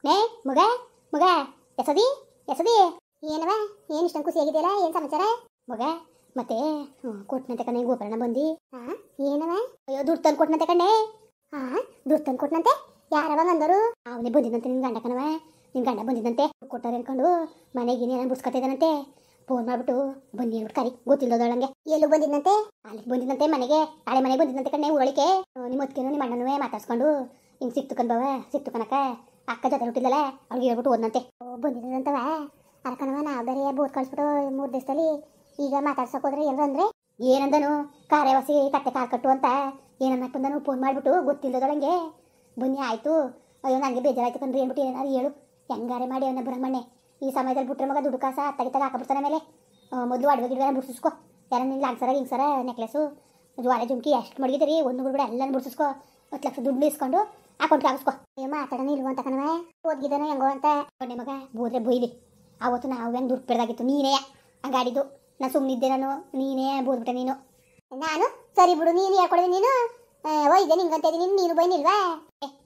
ನೇ ಮಗ ಮಗ ಎಸದಿ ಎಸದಿ ಏನವ ಏನು ಇಷ್ಟೊಂದು ಖುಷಿಯಾಗಿದೆಯಲ್ಲ ಏನು ಸಮಾಚಾರ ಮಗ ಮತ್ತೆ ಕೊಟ್ಟನಂತೆ ಕಣ್ಣೆ ಗೋಪರಣ ಬಂದು ಏನವ ಅಯ್ಯೋ ದುಡ್ಡು ತಂದು ಕೊಟ್ಟನಂತೆ ಕಣ್ಣೆ ದುಡ್ಡು ತಂದು ಕೊಟ್ಟನಂತೆ ಯಾರವಾಗ ಅಂದರು ಅವನೇ ಬಂದಿದ್ದಂತೆ ನಿನ್ನ ಗಂಡ ಕಣವ ನಿನ್ನ ಗಂಡ ಬಂದಿದ್ದಂತೆ ಕೊಟ್ಟಾರೆ ಅನ್ಕೊಂಡು ಮನೆಗೆ ಏನೇನು ಬುಡ್ಸ್ಕೊತಿದ್ದಾನಂತೆ ಫೋನ್ ಮಾಡ್ಬಿಟ್ಟು ಬನ್ನಿ ಹೇಳ್ಬಿಟ್ಟು ಕರಿ ಗೊತ್ತಿಲ್ಲದೊಳಂಗೆ ಎಲ್ಲೂ ಬಂದಿದ್ದಂತೆ ಅಲ್ಲಿಗೆ ಬಂದಿದ್ದಂತೆ ಮನೆಗೆ ಹಳೆ ಮನೆಗೆ ಬಂದಿದ್ದಂತೆ ಕಣ್ಣೆ ಊರಳಿಕೆ ನಿಮ್ಮ ಅತ್ತಿಗೆನೂ ನಿಮ್ಮ ಅಣ್ಣನೂ ಮಾತಾಡ್ಸ್ಕೊಂಡು ಹಿಂಗೆ ಸಿಕ್ತು ಕಣ್ಬವ ಸಿಕ್ತು ಕನಕ ಅಕ್ಕ ಜೊತೆ ಹುಟ್ಟಿಲ್ಲಲ್ಲ ಅವ್ಳಿಗೆ ಹೇಳ್ಬಿಟ್ಟು ಓದ್ನಂತೆ ಬಂದಿದ್ದಂತವ ಅರ್ಕಣವ ನಾವು ಬೇರೆ ಬೋದ್ ಕಳಿಸ್ಬಿಟ್ಟು 3 ದಿವಸದಲ್ಲಿ ಈಗ ಮಾತಾಡ್ಸಕ್ ಹೋದ್ರೆ ಎಲ್ಲರೂ ಅಂದ್ರೆ ಏನಂದನು ಕಾರ್ಯವಾಸಿ ಕಟ್ಟೆ ಕಾರ್ ಕಟ್ಟು ಅಂತ ಏನನ್ನಕ್ಕಂದನು ಫೋನ್ ಮಾಡಿಬಿಟ್ಟು ಗೊತ್ತಿಲ್ಲದೊಳಂಗೆ ಬನ್ನಿ ಆಯಿತು ಅಯ್ಯೋ ನನಗೆ ಬೇಜಾರಾಯ್ತು ಕಣ್ರಿ ಅಂದ್ಬಿಟ್ಟು ಏನಾರು ಹೇಳು ಹೆಂಗಾರೆ ಮಾಡಿ ಅವನ ಬ್ರಹ್ಮಣ್ಣೆ ಈ ಸಮಯದಲ್ಲಿ ಬಿಟ್ರೆ ಮಗ ದುಡ್ಡು ಕಾಸ ತಗಿತಾಗ ಹಾಕಬಿಡ್ತಾನೆ ಮೇಲೆ ಮೊದಲು ಅಡುಗೆ ಗಿಡವೆಲ್ಲ ಬಿಡ್ಸಿಸ್ಕೊ ಯಾರ ನಿನ್ನ ಲಾಂಗ್ಸರ ಹಿಂಗ್ಸರ ನೆಕ್ಲೆಸು ಜ್ವಾಲೆ ಜುಮ್ಕಿ ಎಷ್ಟು ಮಡಗಿದ್ರಿ ಒಂದು ಬಿಡ್ಬೇಡ ಎಲ್ಲನೂ ಬಿಡ್ಸಿಸ್ಕೊ 10 ಲಕ್ಷ ದುಡ್ಡು ಇಸ್ಕೊಂಡು ಅಕೌಂಟ್ಗೆ ಹಾಕಿಸ್ಕೊ ಅಯ್ಯೋ ಮಾತಾಡೋಣ ಇಲ್ವ ಅಂತ ಕಣವ ಓದ್ಗಿದ್ದಾನೆ ಹೆಂಗೋ ಅಂತ ಕೊನೆ ಮಗ ಬೋದ್ರೆ ಬೊಯ್ಲಿ ಅವತ್ತು ನಾವು ಹೆಂಗೆ ದುಡ್ಡು ಬಿಡ್ದಾಗಿತ್ತು ನೀನೇ ಹಂಗಾಡಿದ್ದು ನಾನು ಸುಮ್ಮನಿದ್ದೆ ನೀನೇ ಬೋದ್ಬಿಟ್ಟೆ ನೀನು ನಾನು ಸರಿ ಬಿಡು ನೀನು ಹೇಳ್ಕೊಡಿದೆ ನೀನು ಒಯ್ದೆ ನಿಂಗಂತ ಇದ್ದೀನಿ ನೀನು ಬೈನಿಲ್ವಾ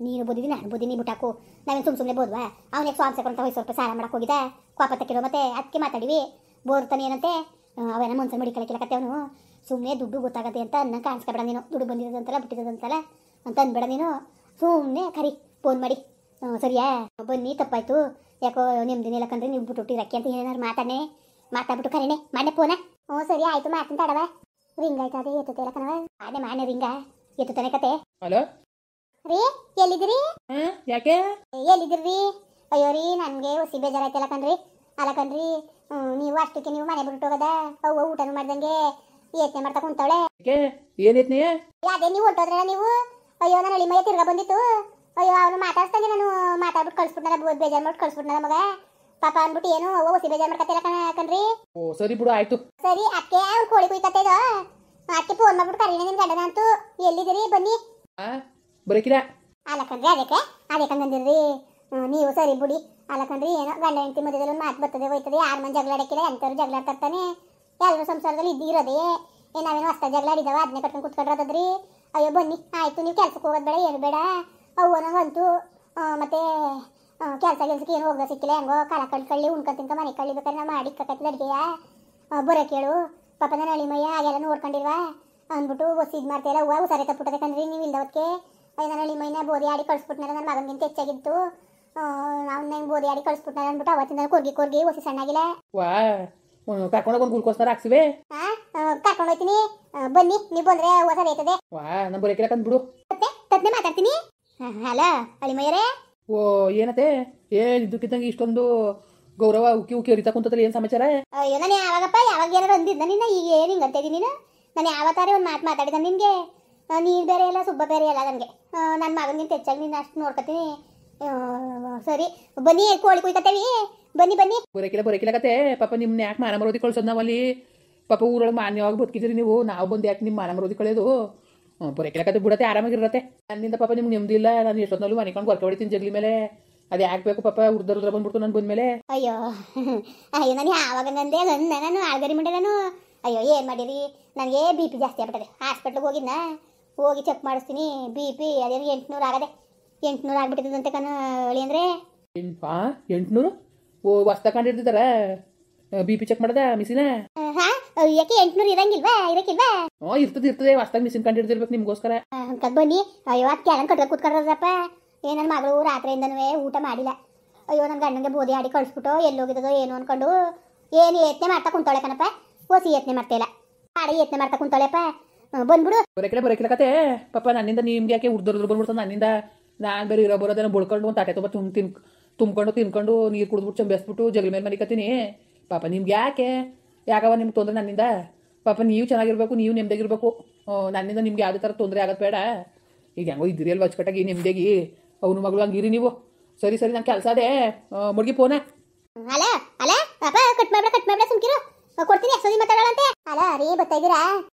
ನೀನು ಬೋದಿದ್ದೀನಿ ನಾನು ಬೋದಿನಿ ಬಿಟ್ಟಾಕು ನಾವೇನು ಸುಮ್ಮನೆ ಬೋದ್ವಾ ಅವನಿಗೆ ಸ್ವಾಮಿ ಸೇಕೊಂತ ಸ್ವಲ್ಪ ಸಾಲ ಮಾಡಕ್ಕೆ ಹೋಗಿದ್ದ ಕೋಪ ತಕ್ಕಿರೋ ಮತ್ತೆ ಅದಕ್ಕೆ ಮಾತಾಡಿವಿ ಬೋರ್ತಾನೆ ಏನಂತೆ ಅವೇನ ಮನ್ಸಲ್ಲಿ ಮಡಿಕಲಕ್ಕೆ ಅವನು ಸುಮ್ಮನೆ ದುಡ್ಡು ಗೊತ್ತಾಗತ್ತೆ ಅಂತ ಅನ್ನ ಕಾಣಿಸ್ಕೊಬೇಡ ನೀನು ದುಡ್ಡು ಬಂದಿರೋದಂತಲ್ಲ ಬಿಟ್ಟಿರೋದಂತಲ್ಲ ಅಂತ ಅಂದ್ಬೇಡ ನೀನು ಸುಮ್ಮನೆ ಕರಿ ಫೋನ್ ಮಾಡಿ ಸರಿಯಾ ಬನ್ನಿ ತಪ್ಪಾಯ್ತು ಯಾಕೋ ನಿಮ್ದಿನ ಇಲ್ಲಕಂದ್ರೆ ನೀವು ಬಿಟ್ಟುಟ್ಟಿರಕ್ಕೆ ಅಂತ ಏನಾರು ಮಾತಾಡ್ಬಿಟ್ಟು ಕರಿಣೆ ಮಾಡೆ ಫೋನ ಸರಿ ಆಯ್ತು ಮಾತಿನ ತಡವ ರಿಂಗ್ ಆಯ್ತು ಅದೇ ಎತ್ತುತ್ತೆ ಇಲ್ಲ ಕಣವ ಮಾನೆ ರಿಂಗ ಎತ್ತುತ್ತಾನೆ ಕತೆ ಹಲೋ ರೀ ಎಲ್ಲಿದ್ದೀರಿ ಯಾಕೆ ಎಲ್ಲಿದ್ದೀರಿ ಅಯ್ಯೋ ರೀ ನನಗೆ ಹೊಸಿ ಬೇಜಾರಾಯ್ತಲ್ಲ ಕಣ್ರಿ ಅಲ್ಲ ಕಣ್ರಿ ನೀವು ಅಷ್ಟಕ್ಕೆ ನೀವು ಮನೆ ಬಿಟ್ಟು ಹೋಗದ ಅವ್ವ ಊಟನೂ ಮಾಡ್ದಂಗೆ ಯೋಚನೆ ಮಾಡ್ತಾ ಕುಂತವಳೆ ಏನ್ ಯತ್ನೆ ಅದೇ ನೀವು ಹೊಂಟೋದ್ರಲ್ಲ ನೀವು ಅಯ್ಯೋ ನಾನು ಹಳ್ಳಿ ಮೈ ತಿರ್ಗಾ ಬಂದಿತ್ತು ಅಯ್ಯೋ ಅವನು ಮಾತಾಡ್ತಾನೆ ನಾನು ಮಾತಾಡ್ಬಿಟ್ಟು ಕಳ್ಸ್ಬಿಟ್ನಲ್ಲ ಬೇಜಾರು ಮಾಡಿ ಕಳ್ಸ್ಬಿಟ್ನಲ್ಲ ಮಗ ಪಾಪ ಅಂದ್ಬಿಟ್ಟು ಏನು ಹೊಸಿ ಬೇಜಾರು ಮಾಡ್ಕತ್ತಿಲ್ಲ ಕಣ್ರಿ ಓ ಸರಿ ಬಿಡು ಆಯ್ತು ಸರಿ ಅಕ್ಕೆ ಅವ್ನು ಕೋಳಿ ಕುಯ್ಕತ್ತೆ ಇದು ಅಕ್ಕೆ ಫೋನ್ ಮಾಡ್ಬಿಟ್ಟು ಕರೀನ ನಿನ್ ಗಂಡನ ಅಂತೂ ಎಲ್ಲಿದ್ದೀರಿ ಬನ್ನಿ ಬರಕಿಲ್ಲ ಅಲ್ಲ ಕಣ್ರಿ ಅದಕ್ಕಂದಿರ್ರಿ ನೀವು ಸರಿ ಬಿಡಿ ಅಲ್ಲ ಕಣ್ರಿ ಏನೋ ಗಂಡ ಹೆಂಡತಿ ಮಧ್ಯದಲ್ಲಿ ಒಂದು ಮಾತು ಬರ್ತದೆ ಹೋಯ್ತದೆ ಯಾರ ಮನೆ ಜಗಳ ಆಡಕ್ಕಿಲ್ಲ ಎಂಥವ್ರು ಜಗಳ ಆಡ್ತಾನೆ ಎಲ್ಲರೂ ಸಂಸಾರದಲ್ಲಿ ಇದ್ದಿರೋದೇ ನಾವೇನು ಹೊಸ ಜಗಳ ಆಡಿದಾವ ಅದನ್ನೇ ಕಟ್ಕೊಂಡು ಕುತ್ಕೊಂಡ್ರದ್ರಿ ಅಯ್ಯೋ ಬನ್ನಿ ಆಯ್ತು ನೀವು ಕೆಲ್ಸಕ್ಕೆ ಹೋಗೋದು ಬೇಡ ಏನು ಬೇಡ ಅವ್ವನಂತೂ ಮತ್ತೆ ಕೆಲ್ಸಕ್ಕೆ ಏನು ಹೋಗೋದು ಸಿಕ್ಕಿಲ್ಲ ಹೆಂಗೋ ಕಾಲ ಕಳ್ಕೊಳ್ಳಿ ಉಣ್ಕೊಂಡು ತಿನ್ಕ ಮನೆ ಕಳಿಬೇಕಾದ್ರೆ ನಾವು ಮಾಡಿ ಕಟ್ಟಿದ ಅಡುಗೆಯ ಬರೋ ಕೇಳು ಪಾಪ ನನ್ನ ಹಳ್ಳಿಮಯ್ಯ ಹಾಗೆಲ್ಲ ನೋಡ್ಕೊಂಡಿಲ್ವಾ ಅಂದ್ಬಿಟ್ಟು ಹೊಸ ಇದು ಮಾಡ್ತೀಯಲ್ಲ ಹೂವು ಹುಷಾರೇ ತಪ್ಪಿಟ್ಟದೆ ಕಣ್ರಿ ನೀವು ಇಲ್ದವಕ್ಕೆ ಅಯ್ಯ ನನ್ನ ಹಳ್ಳಿಮಯ್ಯನ ಬೋದಿ ಆಡಿ ಕಳಿಸ್ಬಿಟ್ನಾರ ನನ್ನ ಮಗನಿಗಿಂತ ಹೆಚ್ಚಾಗಿತ್ತು ಅವ್ನ ಹೆಂಗೆ ಬೋದಿ ಆಡಿ ಕಳಿಸ್ಬಿಟ್ನಾರ ಅಂದ್ಬಿಟ್ಟು ಅವತ್ತಿಂದ ಕೊರ್ಗಿ ಹೊಸಿ ಸಣ್ಣಾಗಿಲ್ಲ ವಾ ಕರ್ಕೊಂಡೋಗಿ ಒಂದು ಗುಲ್ಕೋಸ್ತಾರ ಹಾಕ್ಸಿವೆ ಕರ್ಕೊಂಡು ಹೋಗ್ತೀನಿ ಬನ್ನಿ ನೀವು ಬಂದ್ರೆ ಹೊಸ ಐತದೆ ವಾ ನಾನು ಬರಕಿಲ್ಲ ಕಂದ್ಬಿಡು ತದ್ನೆ ಮಾತಾಡ್ತೀನಿ ಅಲ್ಲ ಹಳ್ಳಿಮಯ್ಯರೇ ಓ ಏನತ್ತೆ ಇದ್ದಕ್ಕಿದ್ದಂಗೆ ಇಷ್ಟೊಂದು ಗೌರವ ಉಕ್ಕಿ ಉಕ್ಕಿ ಹರಿತಾ ಕುಂತಲ್ಲ ಏನು ಸಮಾಚಾರ ಅಯ್ಯೋ ನಾನು ಯಾವಾಗಪ್ಪ ಯಾವಾಗ ಏನಾರು ಅಂದಿದ್ದ ನಿನ್ನ ಈಗ ಏನು ಹಿಂಗೆ ಅಂತ ಇದ್ದೀನಿ ನಾನು ಯಾವತ್ತಾರೆ ಒಂದು ಮಾತಾಡಿದ ನಿನಗೆ ನೀನು ಬೇರೆ ಎಲ್ಲ ಸುಬ್ಬ ಬೇರೆ ಎಲ್ಲ ನನಗೆ ನನ್ನ ಮಗನಿಗಿಂತ ಹೆಚ್ಚಾಗಿ ನೀನು ಅಷ್ಟು ನೋಡ್ಕೊತೀನಿ ಸರಿ ಬನ್ನಿ ಕೋಳಿ ಕುಯ್ಕತ್ತೇವಿ ಬನ್ನಿ ಬರಕಿಲ್ಲ ಕತೆ ಪಾಪ ನಿಮ್ನ ಯಾಕೆ ಮಾನ ಮರೋದಿ ಕಳ್ಸೋದು ನಾವಲ್ಲಿ ಪಾಪ ಊರೊಳಗೆ ಮಾನ್ಯವಾಗಿ ಬದುಕಿದ್ರಿ ನೀವು ನಾವು ಬಂದು ಯಾಕೆ ನಿಮ್ಮ ಮಾನ ಮರೋದಿ ಕಳೆಯೋದು ಬರಕಿಲ್ಲ ಕತೆ ಬಿಡತ್ತೆ ಆರಾಮಾಗಿರತ್ತೆ ನನ್ನಿಂದ ಪಾಪ ನಿಮ್ಗೆ ನೆಮ್ಮದಿಲ್ಲ ನಾನು ಎಷ್ಟೊತ್ತಲ್ಲೂ ಮನೆಕೊಂಡು ಗೊರಕೆ ಹೊಡಿತೀನಿ ಜಗ್ಲಿ ಮೇಲೆ ಅದು ಯಾಕೆ ಬೇಕು ಪಾಪ ಉರ್ದ್ರ ಬಂದ್ಬಿಡ್ತು ನಾನು ಬಂದ್ಮೇಲೆ ಅಯ್ಯೋ ನಾನು ಯಾವಾಗ ನಂದೆ ನಾನು ಆಳ್ಗರಿ ಮಂಡೆ ನಾನು ಅಯ್ಯೋ ಏನು ಮಾಡಿರಿ ನನಗೆ ಬಿ ಪಿ ಜಾಸ್ತಿ ಆಗ್ಬಿಟ್ಟದೆ ಹಾಸ್ಪಿಟ್ಲಿಗೆ ಹೋಗಿ ಚೆಕ್ ಮಾಡಿಸ್ತೀನಿ ಬಿ ಪಿ ಅದೇನು 800 ಆಗದೆ 800 ಆಗ್ಬಿಟ್ಟಿದಂತೆ ಹೇಳಿ ಅಂದರೆ 800 ಓ ಹೊಸ್ತ ಕಂಡಿರ್ತಿದಾರ ಬಿ ಪಿ ಚೆಕ್ ಮಾಡದ ಮಿಸಿನ ಯಾಕೆ 800 ಇರಂಗಿಲ್ವಾ ಇರ್ತದೆ ಹೊಸ್ತಾಗ ಮಿಸಿನ್ ಕಂಡಿರ್ತಿರ್ಬೇಕು ನಿಮ್ಗೋಸ್ಕರ ಬನ್ನಿ ಅಯ್ಯೋ ಅದು ಕೆಳಗೆ ಕಟ್ಕೊಂಡು ಕೂತ್ಕೊಂಡ್ರಪ್ಪ ನನ್ನ ಮಗಳು ರಾತ್ರಿಯಿಂದನೂ ಊಟ ಮಾಡಿಲ್ಲ ಅಯ್ಯೋ ನನ್ನ ಗಂಡನಿಗೆ ಬೋದಿ ಆಡಿ ಕಳಿಸ್ಬಿಟ್ಟು ಎಲ್ಲಿ ಹೋಗಿದ್ದೋ ಏನು ಅನ್ಕೊಂಡು ಏನು ಯತ್ನೆ ಮಾಡ್ತಾ ಕುಂತಾಳೆ ಕಣಪ್ಪ ಹೊಸಿ ಯತ್ನೆ ಮಾಡ್ತಾಯಿಲ್ಲ ಆಡಿ ಯತ್ನೆ ಮಾಡ್ತಾ ಕುಂತಾಳೆಪ್ಪ ಬಂದ್ಬಿಡು ಬರಕಿಲ್ಲ ಕತೆ ಪಾಪ ನನ್ನಿಂದ ನಿಮ್ಗೆ ಯಾಕೆ ಉರ್ದ್ರ ಬಂದ್ಬಿಡ್ತು ನನ್ನಿಂದ ನಾನು ಬೇರೆ ಬರೋದನ್ನ ಬಡ್ಕೊಂಡು ಒಂದು ತಾಟೆ ತುಂಬ ತುಂಬ್ಕೊಂಡು ತಿನ್ಕೊಂಡು ನೀರು ಕುಡಿದ್ಬಿಟ್ಟು ಚಂಬೇಸ್ಬಿಟ್ಟು ಜಗಲ ಮೇಲೆ ಮಲಿಕತ್ತೀನಿ ಪಾಪ ನಿಮ್ಗೆ ಯಾಕವ ನಿಮ್ಗೆ ತೊಂದರೆ ನನ್ನಿಂದ ಪಾಪ ನೀವು ಚೆನ್ನಾಗಿರ್ಬೇಕು ನೀವು ನೆಮ್ಮದಿಯಾಗಿರ್ಬೇಕು ನನ್ನಿಂದ ನಿಮ್ಗೆ ಯಾವುದೇ ಥರ ತೊಂದರೆ ಆಗೋದು ಬೇಡ ಈಗ ಹೆಂಗೋ ಇದ್ದೀರಿ ಅಲ್ವ ಅಚ್ಚುಕಟ್ಟಾಗಿ ನೆಮ್ಮದಿಯಾಗಿ ಅವನು ಮಗಳು ಹಂಗಿರಿ ನೀವು ಸರಿ ನಾನು ಕೆಲಸ ಅದೇ ಮುಡ್ಗಿ ಫೋನ ಅಲ್ಲ ಪಾಪ ಕಟ್ ಮಾಡ್ಬೇಡ ಸುಮ್ಕಿರು ಕೊಡ್ತೀನಿ ಎಕ್ಸೋದಿ ಮಾತಾಡೋಣಂತೆ ಅಲ್ಲ ರೀ ಬರ್ತಾಯಿದ್ದೀರಾ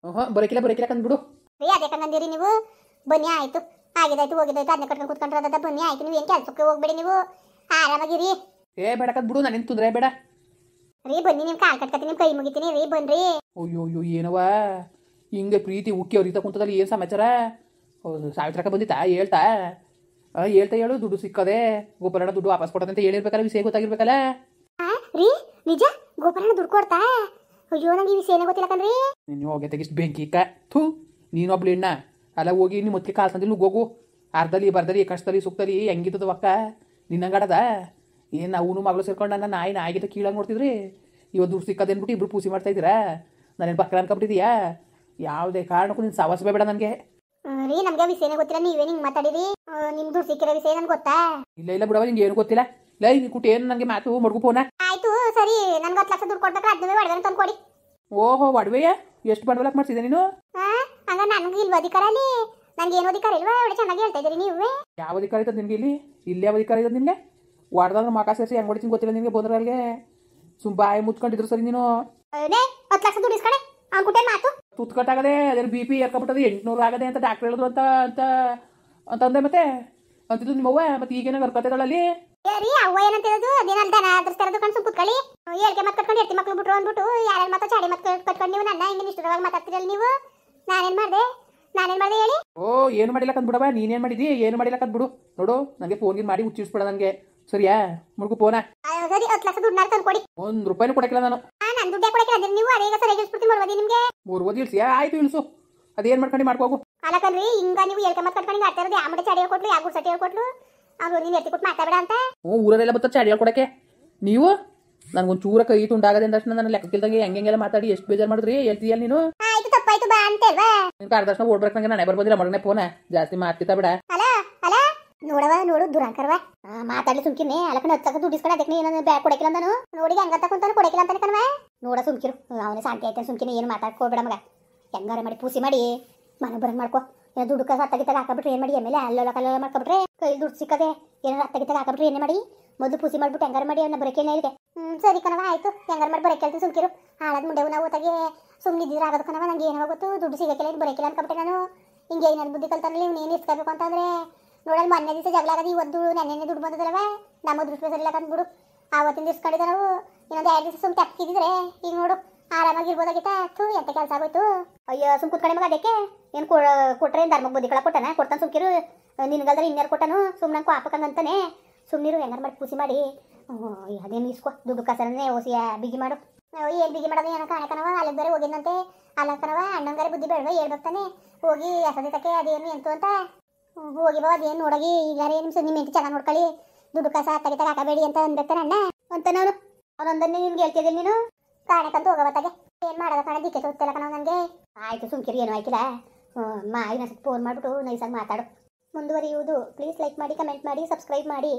ಬರಕಿಲ್ಲ ಕಂದ್ಬಿಡು ರೀ ಅದೇ ಕಂಗಂದಿರಿ ನೀವು ಬನ್ನಿ ಆಯ್ತು ಆಗಿದಾಯ್ತು ಹೋಗಿದಾಯ್ತು ಅದನ್ನ ಕಟ್ಕೊಂಡು ಕುತ್ಕೊಂಡ್ರದ ಬನ್ನಿ ಆಯ್ತು ನೀವೇನು ಕೆಲಸಕ್ಕೆ ಹೋಗ್ಬೇಡಿ ನೀವು ಆರಾಮಾಗಿರಿ ಬೇಡ ಕಂದ್ಬಿಡು ನನ್ನಿಂದ ತೊಂದರೆ ಬೇಡ ರೀ ಬನ್ನಿ ನಿಮ್ಮ ಕಾಲು ಕಟ್ಕತ್ತೀನಿ ನಿಮ್ಮ ಕೈ ಮುಗಿತೀನಿ ರೀ ಬನ್ರಿ ಅಯ್ಯೋ ಏನವ ಹಿಂಗೆ ಪ್ರೀತಿ ಉಕ್ಕಿ ಅವ್ರಿತ ಕುಂತದಲ್ಲಿ ಏನು ಸಮಾಚಾರ ಸಾವಿತ್ರಕ್ಕ ಬಂದಿತ್ತಾ ಹೇಳ್ತಾ ಹೇಳ್ತಾ ಹೇಳು ದುಡ್ಡು ಸಿಕ್ಕದೆ ಗೋಪಾಲಣ್ಣ ದುಡ್ಡು ವಾಪಸ್ ಕೊಡೋದಂತ ಅಂತ ಹೇಳಿರ್ಬೇಕಲ್ಲ ವಿಷಯ ಗೊತ್ತಾಗಿರ್ಬೇಕಲ್ಲ. ರೀ ನಿಜ ಗೋಪಾಲಣ್ಣ ದುಡ್ಡು ಕೊಡ್ತಾ? ಅಯ್ಯೋ ನಂಗೆ ಈ ವಿಷಯನೇ ಗೊತ್ತಿಲ್ಲ ಕಣ್ರಿ. ನೀನು ಹೋಗಿ ತೆಗಿಸ್ ಬೆಂಕಿ ಥೂ ನೀನೊಬ್ಳು ಹೆಣ್ಣ ಅಲ್ಲ ಹೋಗಿ ನಿಮ್ಮ ಮತ್ತೆ ಕಾಲ್ಸಂದಿಲ್ಲ ಹೋಗು ಅರ್ಧಲಿ ಬರ್ದಲಿ ಕಷ್ಟದಲ್ಲಿ ಸುಖದಲ್ಲಿ ಹೆಂಗಿದ್ದದ ಒಕ್ಕ ನಿನ್ನಂಗಡದ ಏನು ಅವನು ಮಗಳು ಸೇರ್ಕೊಂಡು ನನ್ನ ನಾಯಿಗಿಂತ ಕೀಳಂಗೆ ನೋಡ್ತಿದ್ರಿ ಇವತ್ತು ದುಡ್ಡು ಸಿಕ್ಕದೇನ್ಬಿಟ್ಟು ಇಬ್ರು ಪೂಸಿ ಮಾಡ್ತಾ ಇದ್ದೀರಾ ನಾನೇನು ಬಕ್ಕರ ಅನ್ಕೊಬಿಟ್ಟಿದ್ಯಾ ಯಾವುದೇ ಕಾರಣಕ್ಕೂ ನೀನು ಸಾವಾಸ ಬೇಡ ನನಗೆ. ರೀ ನಮ್ಗೆ ವಿಷಯನೇ ಗೊತ್ತಿಲ್ಲ ನೀವೇ ಹಿಂಗೆ ಮಾತಾಡಿರಿ ನಿಮ್ ದುಡ್ಡು ಸಿಕ್ಕಿರೋ ವಿಷಯ ನನ್ಗೆ ಗೊತ್ತಾ? ಇಲ್ಲ ಬಿಡವ ನಿಂಗೆ ಏನು ಗೊತ್ತಿಲ್ಲ ಲೈ ನೀ ಕುಟ್ಟು ಏನು ನನಗೆ ಮಾತು ಮಡ್ಗು ಫೋನ. ಆಯ್ತು ಸರಿ ನನ್ಗೆ 10 ಲಕ್ಷ ದುಡ್ಡು ಕೊಡ್ಬೇಕು ಅದನ್ನೇ ಒಡವೆ ತಂದು ಕೊಡಿ. ಓಹೋ ಒಡವೆಯ ಎಷ್ಟು ಬಂಡವಾಳಕ್ಕೆ ಮಾಡ್ಸಿದೆ ನೀನು? ಹಂಗ ನನಗೆ ಇಲ್ವ ಅಧಿಕಾರ ಅಲ್ಲಿ? ನಂಗೆ ಏನು ಅಧಿಕಾರ ಇಲ್ವಾ? ಒಳ್ಳೆ ಚೆನ್ನಾಗಿ ಹೇಳ್ತಾ ಇದ್ದೀರಿ ನೀವೇ. ಯಾವ ಅಧಿಕಾರ ಇದ್ದದ್ದು ನಿನಗೆ ಇಲ್ಲಿ ಯಾವ ಅಧಿಕಾರ ಇದ್ದದ್ದು ನಿನಗೆ? ವಾಡ್ದಾದ್ರೆ ಮಕ ಸೇರಿಸಿ ಹೆಂಗೆ ಹೊಡಿತೀನಿ ಗೊತ್ತಿಲ್ಲ ನಿನಗೆ ಬೋದ್ರಲ್ಗೆ ಬಾಯಿ ಮುಚ್ಕೊಂಡಿದ್ರು ಸರಿ ನೀನು. 10 ಲಕ್ಷ ದುಡ್ಡು ಇಸ್ಕಡೆ ಅವ್ನು ಕುಟ್ಟೆ ಮಾತು ತುತ್ಕಟ್ಟಾಗದೆ ಅದ್ರ ಬಿ ಪಿ ಏರ್ಕೊಂಬಿಟ್ಟದು 800 ಆಗದೆ ಅಂತ ಡಾಕ್ಟರ್ ಹೇಳಿದ್ರು ಅಂತ ಅಂತ ಅಂತಂದೆ ಮತ್ತೆ ಅಂತಿದ್ದು ನಿಮ್ಮವ್ವ ಮತ್ತೆ ಈಗೇನಾಗ ಕರ್ಕೊತಿದ್ದಾಳಲ್ಲಿ. ರೀ ಅವ್ವ ಏನಂತ ಹೇಳೋದು ಅದೇನಲ್ಲ ದನ ಅದ್ರಸ್ತರದು ಕಣ್ ಸುಮ್ ಕುತ್ಕೊಳ್ಳಿ ಹೇಳ್ಕೆ ಮತ್ ಕಟ್ಕೊಂಡು ಎತ್ತಿ ಮಕ್ಳು ಬಿಟ್ರು ಅಂದ್ಬಿಟ್ಟು ಯಾರ್ಯಾರು ಮಾತಾ ಚಾಡಿ ಮತ್ ಕಟ್ಕೊಂಡು ನೀವು ನನ್ನ ಹಿಂಗೆ ಇಷ್ಟವಾಗಿ ಮಾತಾಡ್ತಿರಲ್ಲ ನೀವು. ನಾನೇನ್ ಮಾಡ್ದೆ ಹೇಳಿ? ಓ ಏನು ಮಾಡಿಲ್ಲ ಕಂದ್ಬಿಡವ ನೀನೇನು ಮಾಡಿದಿ ಏನು ಮಾಡಿಲ್ಲ ಕಂದ್ಬಿಡು ನೋಡು ನನಗೆ ಫೋನ್ಗಿನ್ ಮಾಡಿ ಹುಚ್ಚಿಸ್ಬಿಡ ನನಗೆ ಸರಿಯಾ ಮುಳುಗು ಫೋನ. ಸರಿ 10 ಲಕ್ಷ ದುಡ್ಡು ತಂದು ಕೊಡಿ. 1 ರೂಪಾಯಿನೂ ಕೊಡಕ್ಕಿಲ್ಲ ನಾನು. ನಾನು ದುಡ್ಡೇ ಕೊಡಕ್ಕಿಲ್ಲ ಅಂದ್ರೆ ನೀವು ಅದೇ ಸರಿಯಾಗಿ ಇಳಿಸ್ಬಿಡ್ತೀನಿ ಮರ್ವದಿ ನಿಮ್ಗೆ. ಮೂರ್ವದಿ ಇಳಿಸಿ ಆಯ್ತು ಇಳಿಸು ಅದೇನು ಮಾಡ್ಕೊಂಡು ಮಾಡ್ಕೋಗು. ಅಲ್ಲಕನ್ರಿ ಹಿಂಗ ನೀವು ಹೇಳ್ಕೆ ಮತ್ ಕಟ್ಕೊಂಡು ಆಡ್ತಾ ಇರೋದು ಯಾವ ಚಾಡಿ ಹೇಳ್ಕೊಟ್ಲು ಯಾವ ಗುಡ್ಸಟ್ಟಿ ಹೇಳ್ಕೊಟ್ಲು ಅವ್ರು ನೀನು ಎತ್ತಿ ಕೊಟ್ಟು ಮಾತಾಡ ಅಂತ. ಊರಲ್ಲೆಲ್ಲ ಬರ್ತಾರೆ ಚಾಡಿ ಹೇಳ್ಕೊಡಕ್ಕೆ ನೀವು ನನಗೊಂದು ಚೂರ ಕೈ ತುಂಡಾಗದೆ ಅಂದಷ್ಟು ನನ್ನ ಲೆಕ್ಕಕ್ಕಿಲ್ದಂಗೆ ಹೆಂಗೆಲ್ಲ ಮಾತಾಡಿ ಎಷ್ಟು ಬೇಜಾರು ಮಾಡಿದ್ರಿ ಹೇಳ್ತೀಯಲ್ಲ ನೀನು. ಆಯ್ತು ತಪ್ಪಾಯ್ತು ಬಾ ಅಂತೇಳ್ವಾ ನಿನ್ ಅರ್ಧಷ್ಟು ಓಡ್ಬೇಕು ನಂಗೆ ನಾನೇ ಬರ್ಬೋದಿಲ್ಲ ಮಗನೇ ಫೋನ ಜಾಸ್ತಿ ಮಾತಿತ್ತ ಬೇಡ. ಅಲ್ಲ ನೋಡವ ನೋಡು ದುರಂಕರ್ವ ಮಾತಾಡ್ಲಿ ಸುಮ್ಕಿನಿ ಅಲ್ಲಕನ 10 ಲಕ್ಷ ದುಡ್ಡು ಇಸ್ಕೊಂಡು ಅದಕ್ಕೆ ನೀನು ಬ್ಯಾಗ್ ಕೊಡಕಿಲ್ಲ ಅಂತಾನು ನೋಡಿ ಹಂಗಂತ ಕುಂತಾನು ಕೊಡಕಿಲ್ಲ ಅಂತಾನೆ ಕಣವ. ನೋಡ ಸುಮ್ಕಿರು ಅವನೇ ಶಾಂತಿ ಆಯ್ತಾನೆ ಸುಮ್ಕಿನಿ ಏನು ಮಾತಾಡ್ಕೋಬೇಡ ಮಗ ಹೆಂಗಾರ ಮಾಡಿ ಪೂಸಿ ಮಾಡಿ ಮನೆ ಬರಂಗ್ ಮಾಡ್ಕೊ. ಏನೋ ದುಡ್ಡು ಹತ್ತಗಿತ್ತಾಗ ಹಾಕಬಿಟ್ರೆ ಏನು ಮಾಡಿ ಆಮೇಲೆ ಅಲ್ಲೋಲ ಕಲ್ಲೋಲ ಮಾಡ್ಕೊಬಿಟ್ರೆ ಕೈ ದುಡ್ಡು ಸಿಕ್ಕದೆ ಏನಾರು ಹತ್ತಗಿತ್ತಾಗ ಹಾಕಬಿಟ್ರೆ ಏನೇ ಮಾಡಿ ಮೊದಲು ಪೂಸಿ ಮಾಡ್ಬಿಟ್ಟು ಹೆಂಗಾರ ಮಾಡಿ ಅವನ್ನ ಬರಕೇನೆ ಇದೆ. ಸರಿ ಕಣವ ಆಯ್ತು ಹೆಂಗಾರ ಮಾಡಿ ಬರಕೇಳ್ತೀನಿ ಸುಮ್ಕಿರು ಹಾಳಾದ ಮುಂಡೆವು ನಾವು ಹೊತ್ತಾಗೆ ಸುಮ್ಮನಿದ್ದೀರ ಆಗೋದು ಕಣವ ನಂಗೆ ಏನೋ ಗೊತ್ತು ದುಡ್ಡು ಸಿಗಕ್ಕಿಲ್ಲ ಇದು ಬರಕಿಲ್ಲ ಅನ್ಕೊಬಿಟ್ಟೆ ನಾನು. ಹಿಂಗೆ ಏನಾದ್ರು ಬುದ್ಧಿ ಕಲ್ತಾನಲ್ಲಿ ಇವ್ನು ಏನು ಇಸ್ಕೋಬೇಕು ಅಂತಂದ್ರೆ ನೋಡಲ್ ಮೊನ್ನೆ ದಿವಸ ಜಗಳ ಆಗದು ಇವತ್ತು ನೆನ್ನೆ ದುಡ್ಡು ಬಂದದಲ್ವ ನಮ್ಮ ದೃಷ್ಟಿ ಸರಿಲ್ಲ ಕಂದ್ಬಿಡು ಆವತ್ತಿಂದ ಇಸ್ಕೊಂಡಿದ್ದ ನಾವು ಇನ್ನೊಂದು 2 ದಿವಸ ಸುಮ್ ತಪ್ಪಿದ್ರೆ ಈಗ ನೋಡು ಆರಾಮಾಗಿರ್ಬೋದಾಗಿತ್ತ. ಎಂತ ಕೆಲಸ ಆಗೋಯ್ತು. ಅಯ್ಯೋ ಸುಮ್ ಕುತ್ಕಡೆ ಮಗ ಅದಕ್ಕೆ ಏನು ಕೊಟ್ರೆ ಧರ್ಮಕ್ಕೆ ಬುದ್ಧಿ ಕಳ ಕೊಟ್ಟಾನ ಕೊಡ್ತಾನೆ ಸುಮ್ಕಿರು ನಿನ್ಗಲ್ದ್ರೆ ಇನ್ಯಾರು ಕೊಟ್ಟನು ಸುಮ್ಮನೆ ಪಾಪಕ್ಕಂಗಂತಾನೆ ಸುಮ್ಮನಿರು ಹೆಂಗಾರು ಮಾಡಿ ಪೂಸಿ ಮಾಡಿ ಅದೇನು ಇಸ್ಕೊ ದುಡ್ಡು ಕಸರನ್ನೇ ಓಸಿಯ ಬಿಗಿ ಮಾಡು. ಏನು ಬಿಗಿ ಮಾಡೋದು ಏನೋ ಕಾಣಕನವ ಅಲ್ಲಿಗೆ ಬೇರೆ ಹೋಗಿದ್ದಂತೆ ಅಲ್ಲಕ್ಕನವ ಅಣ್ಣಂಗಾರೆ ಬುದ್ಧಿ ಬೇಡವ ಹೇಳ್ಬೇಕಾನೆ ಹೋಗಿ ಎಸದಕ್ಕೆ ಅದೇನು ಎಂತು ಅಂತ ಹೋಗಿ ಬಾ ಅದೇನು ನೋಡೋಗಿ ಈಗಾರೆ ನಿಮ್ಮ ಹೆಂಡತಿ ಚೆನ್ನಾಗಿ ನೋಡ್ಕೊಳ್ಳಿ ದುಡ್ಡು ಕಸ ತೆಗಿತಾಗ ಹಾಕಬೇಡಿ ಅಂತ ಅನ್ಬೇಕಾರೆ ಅಣ್ಣ ಅಂತ ನಾನು ಅವನೊಂದನ್ನೇ ನಿಮ್ಗೆ ಹೇಳ್ತಿದ್ದೀನಿ ನೀನು ಕಾಣಕ್ಕಂತ ಹೋಗೋವತ್ತಾಗೆ ಏನು ಮಾಡೋದ ಕಣ ದಿಕ್ಕೆ ತೋರಿಸ್ತಿಲ್ಲ ಕಣ ನನಗೆ. ಆಯಿತು ಸುಮ್ಕಿರಿ ಏನೂ ಆಯ್ಕಿಲ್ಲ ಇನ್ನೊಂದು ಫೋನ್ ಮಾಡಿಬಿಟ್ಟು ನೈಸಾಗಿ ಮಾತಾಡು ಮುಂದುವರಿಯುವುದು. ಪ್ಲೀಸ್ ಲೈಕ್ ಮಾಡಿ ಕಮೆಂಟ್ ಮಾಡಿ ಸಬ್ಸ್ಕ್ರೈಬ್ ಮಾಡಿ.